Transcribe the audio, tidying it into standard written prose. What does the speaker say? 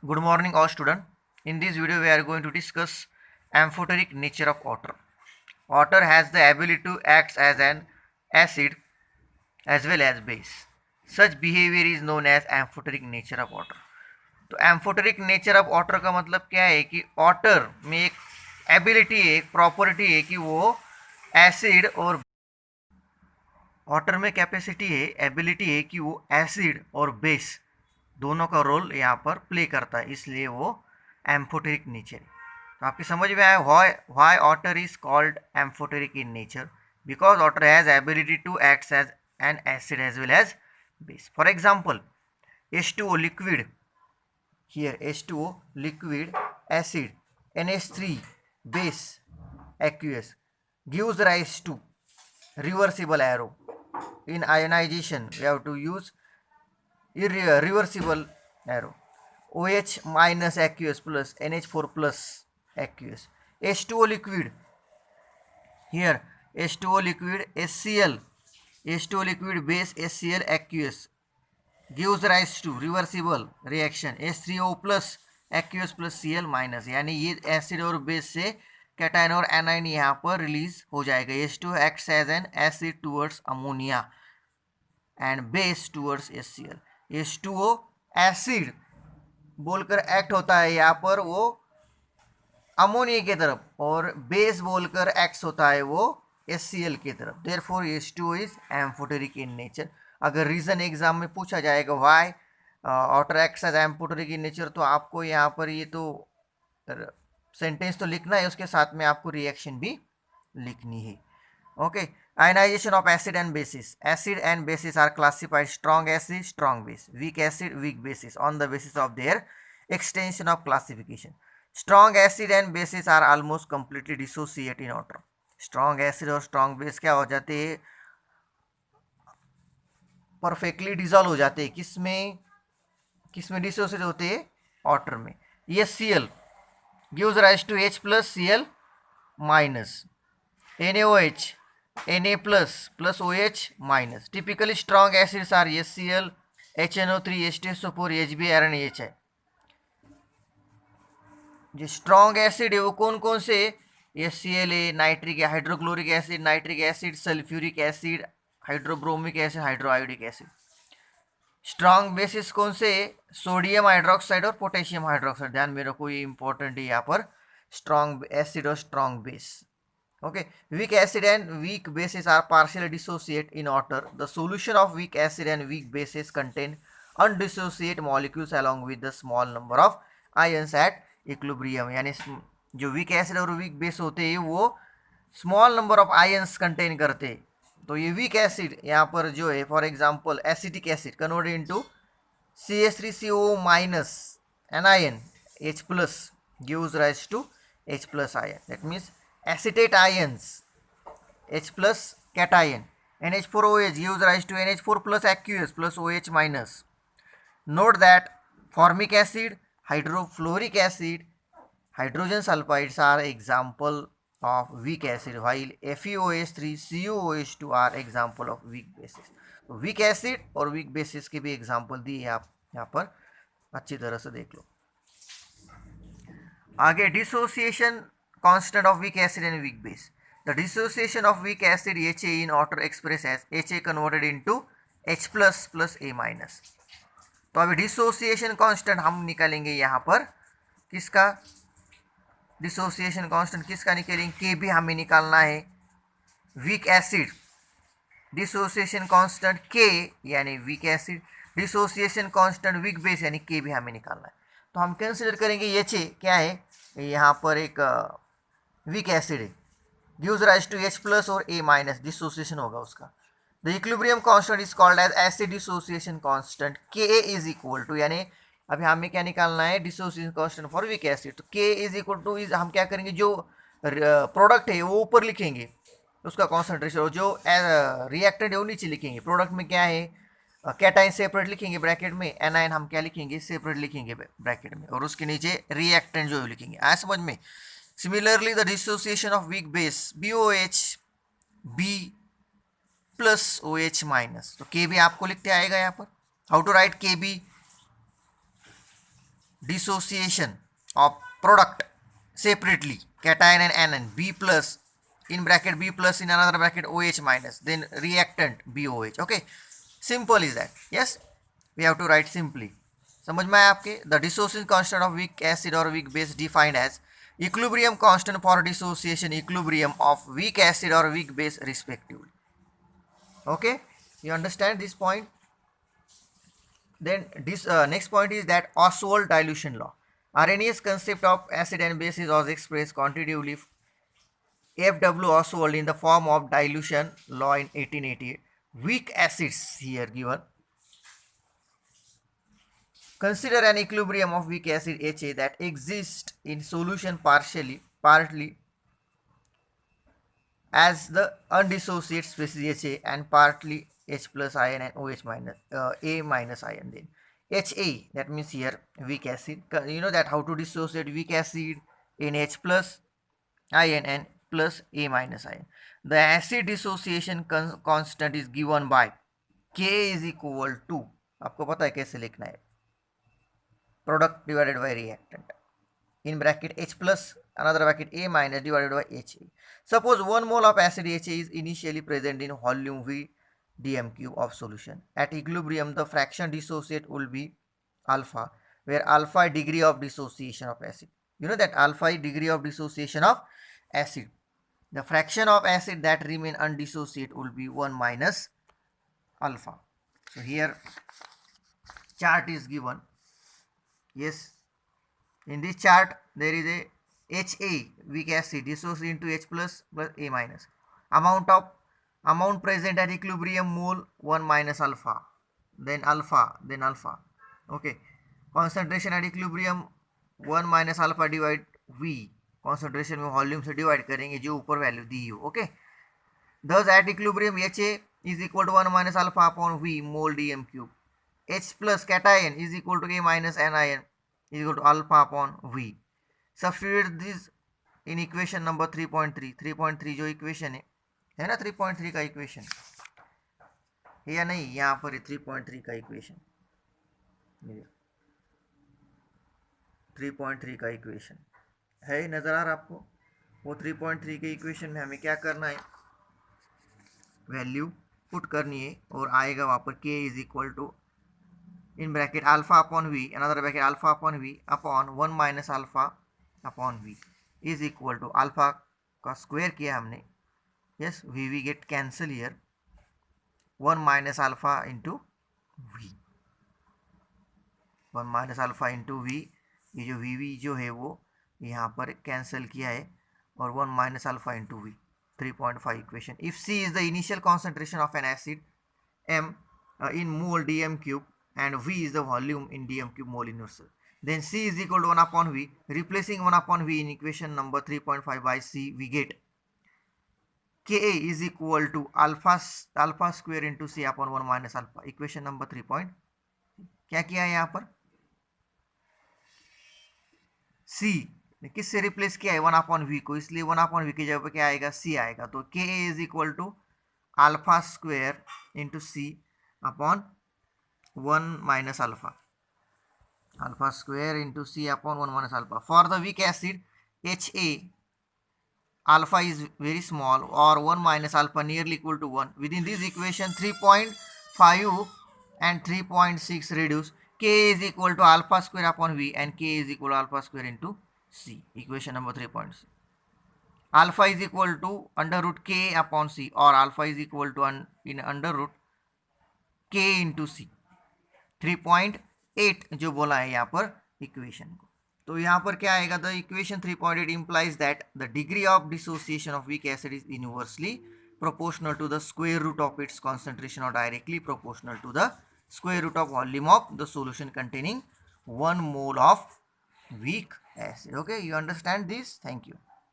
Good morning, all students. In this video, we are going to discuss amphoteric nature of water. Water has the ability to act as an acid as well as base. Such behavior is known as amphoteric nature of water. तो amphoteric nature of water का मतलब क्या है कि water में एक ability है, एक प्रॉपर्टी है कि वो एसिड और वाटर में कैपेसिटी है, एबिलिटी है कि वो एसिड और बेस दोनों का रोल यहाँ पर प्ले करता है, इसलिए वो एम्फोटेरिक नेचर है। तो आपकी समझ में आया why water is called amphoteric in nature, because water has ability to act as an acid as well as base. For example, H2O liquid, here H2O liquid, acid, NH3 base, aqueous, gives rise to reversible arrow. In ionization we have to use reversible arrow. OH minus aqueous plus NH4 plus aqueous. H2O liquid, here H2O liquid HCl, H2O liquid base HCl aqueous, gives rise to reversible reaction H3O plus aqueous plus Cl minus, यानी ये acid और base से cation और A9 यहाँ पर release हो जाएगा. H2 acts as an acid towards ammonia and base towards HCl. H2O acid बोलकर एक्ट होता है यहाँ पर वो अमोनिया की तरफ, और बेस बोलकर एक्ट होता है वो HCl की तरफ. Therefore H2O is amphoteric in nature. अगर रीज़न एग्जाम में पूछा जाएगा why water acts as amphoteric in nature, तो आपको यहाँ पर ये तो सेंटेंस तो लिखना है, उसके साथ में आपको रिएक्शन भी लिखनी है. Okay. Ionisation of acid and bases. Acid and bases are classified strong acid, strong base, weak acid, weak bases on the basis of their extension of classification. Strong acid and bases are almost completely dissociate in water. Strong acid और strong base क्या हो जाते हैं, perfectly dissolve हो जाते हैं. किसमें dissociate होते हैं, वाटर में. ये Cl gives rise to H plus Cl minus, NaOH Na plus OH minus. Typically strong acids are HCl, HNO3, H2SO4, HBr and HI. जो स्ट्रॉन्ग एसिड है वो कौन कौन से, HCl है, nitric hydrochloric acid, nitric acid, sulphuric acid, hydrobromic acid, hydroiodic acid. Strong bases कौन से, sodium hydroxide और पोटेशियम हाइड्रोक्साइड. ध्यान में रखो, ये इंपॉर्टेंट है यहाँ पर, स्ट्रॉन्ग एसिड और strong base. Okay, weak acid and weak bases are partially dissociate in water. The solution of weak acid and weak bases contain undissociate molecules along with the small number of ions at equilibrium. यानी जो weak acid और weak base होते हैं वो small number of ions contain करते हैं. तो ये वीक एसिड यहाँ पर जो है, for example acetic acid converted into CH3CO minus anion H plus gives rise to H plus ion. That means acetate ions H plus cation, NH4OH gives rise to NH4 plus aqueous plus OH minus. Note that formic acid, hydrofluoric acid, hydrogen sulfides are example of weak acid, while FeOH3, CuOH2 are example of weak bases. तो weak acid और weak bases के भी example दिए आप यहाँ पर, अच्छी तरह से देख लो. आगे dissociation constant of weak acid and weak base. The dissociation of weak acid HA in water expressed as HA converted into H plus plus A minus. तो अभी डिसोसिएशन कांस्टेंट हम निकालेंगे यहाँ पर, किसका डिसोसिएशन कांस्टेंट किसका निकालेंगे, के भी हमें निकालना है. वीक एसिड डिसोसिएशन कांस्टेंट के यानी weak acid, dissociation constant weak base यानी के भी हमें निकालना है. तो हम कंसिडर करेंगे HA क्या है, यहाँ पर एक वीक एसिड है, gives rise to H plus और A माइनस, डिसोसिएशन होगा उसका. The equilibrium constant is called as acid dissociation constant. Ka is equal to, यानी अभी हमें क्या निकालना है, dissociation constant for weak acid. तो Ka is equal to is, हम क्या करेंगे, जो प्रोडक्ट है वो ऊपर लिखेंगे उसका कॉन्सेंट्रेशन, और जो रिएक्टेंट है वो नीचे लिखेंगे. प्रोडक्ट में क्या है, कैटाइन सेपरेट लिखेंगे ब्रैकेट में, एनाइन हम क्या लिखेंगे, सेपरेट लिखेंगे ब्रैकेट में, और उसके नीचे रिएक्टेंट जो लिखेंगे. आया समझ में. Similarly, the dissociation of weak base BOH B plus OH minus. तो Kb आपको लिखते आएगा यहाँ पर. How to write Kb, dissociation of product separately, cation and anion, B plus in bracket B plus in another bracket OH minus, then reactant BOH. Okay, simple is that. Yes, we have to write simply. समझ में आया आपके? The dissociation constant of weak acid or weak base defined as equilibrium constant for dissociation equilibrium of weak acid or weak base respectively. Okay, you understand this point? Then this next point is that Oswald dilution law. Arrhenius concept of acid and bases was expressed quantitatively F.W. Oswald in the form of dilution law in 1888. Weak acids here given. Consider an equilibrium of weak acid HA that exists in solution partly as the undissociated species HA and partly H plus ion and OH minus A minus ion. Then HA, that means here weak acid. You know that how to dissociate weak acid in H plus ion and plus A minus ion. The acid dissociation constant is given by K is equal to, आपको पता है कैसे लिखना है, product divided by reactant in bracket H plus another bracket A minus divided by HA. Suppose 1 mole of acid HA is initially present in volume V dm cube of solution. At equilibrium the fraction dissociate will be alpha, where alpha degree of dissociation of acid. You know that alpha is degree of dissociation of acid. The fraction of acid that remain undissociated will be 1 minus alpha. So here chart is given. Yes, in this chart there is a HA weak acid dissociated into H plus plus A minus. Amount present at equilibrium mole 1 minus alpha, then alpha, then alpha. Okay, concentration at equilibrium 1 minus alpha divide V, concentration में volume से divide करेंगे जो ऊपर value दी हो. Okay, thus at equilibrium HA is equal to 1 minus alpha upon V mole dm cube. H plus cation is equal to A minus anion is equal to alpha upon V. Substitute this in equation number 3.3. 3.3 जो equation है ना, 3.3 का equation है या नहीं, यहाँ पर 3.3 का इक्वेशन, 3.3 का इक्वेशन है, नजर आ रहा आपको? वो 3.3 के इक्वेशन में हमें क्या करना है, वैल्यू पुट करनी है और आएगा वहाँ पर k is equal to in bracket alpha upon V, another bracket alpha upon V upon 1 minus alpha upon V is equal to alpha का स्क्वायर किया हमने. Yes, we get cancel here, 1 minus alpha into V, 1 minus alpha into V. ये जो we जो है वो यहाँ पर कैंसिल किया है और 1 minus alpha into V. 3.5 equation. If C is the initial concentration of an acid M in mole dm cube and V is the volume in dm cube mole universal, then C is equal to 1 upon V. Replacing 1 upon V in equation number 3.5 by C, we get Ka is equal to alpha square into C upon 1 minus alpha. Equation number 3. क्या किया है यहाँ पर, C किससे replace किया है, 1 upon we को, इसलिए 1 अपॉन वी की जगह पे क्या आएगा, C आएगा. तो Ka is equal to alpha square into C upon 1 minus alpha, alpha square into C upon 1 minus alpha. For the weak acid HA alpha is very small or 1 minus alpha nearly equal to 1. Within this equation 3.5 and 3.6 reduce. K is equal to alpha square upon V and K is equal to alpha square into C. Equation number 3.6. Alpha is equal to under root K upon C or alpha is equal to in under root K into C. 3.8 जो बोला है यहाँ पर equation को. तो यहाँ पर क्या आएगा, the equation 3.8 implies that the degree of dissociation of weak acid is inversely proportional to the square root of its concentration or directly proportional to the square root of volume of the solution containing 1 mole of weak acid. Okay, you understand this? Thank you.